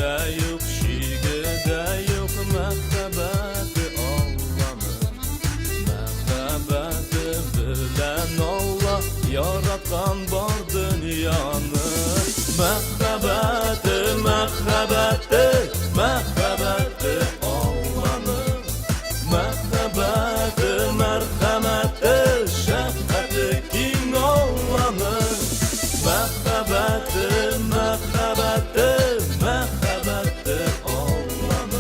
de yok, şigede yok, merhabeti Allah'ın. Merhabeti bilen Allah yaratkan var dünyanı. Merhabeti, merhabeti, merhabeti Allah'ın. Merhabeti, merhameti, şefkati kim Allah'ın. Merhabeti, merhabeti, merhabeti Allah'ın.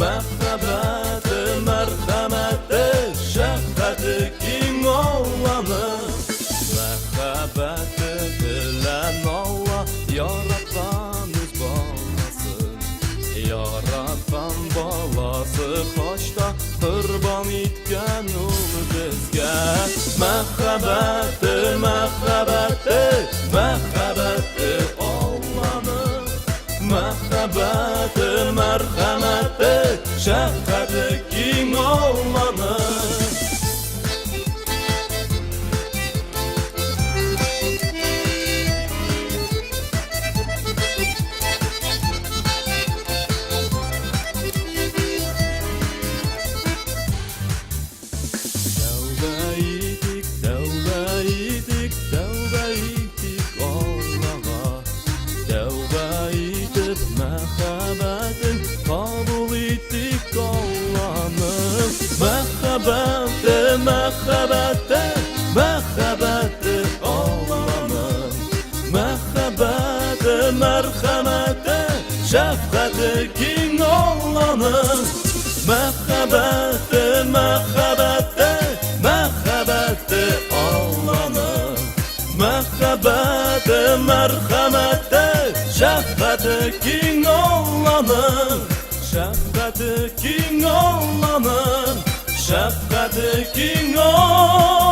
Merhabeti, merhameti, şefkati kim Allah'ın. Merhabeti bilen Allah yaratkan öz balası. Yaratkan balası hoşta kurban etken ul bizge. Merhabeti, merhabeti, merhabeti Allah'ın. Merhabeti, merhameti, şefkati kim Allah'ın. Merhabeti, merhabeti, merhabeti Allah'ın. Merhabeti, merhameti, şefkati kim Allah'ın. Merhabeti, merhabeti, merhabeti Allah'ın. Merhabeti, merhameti, şefkati kim Allah'ın. Şefkati kim Allah'ın. Şefkati kim Allah'ın.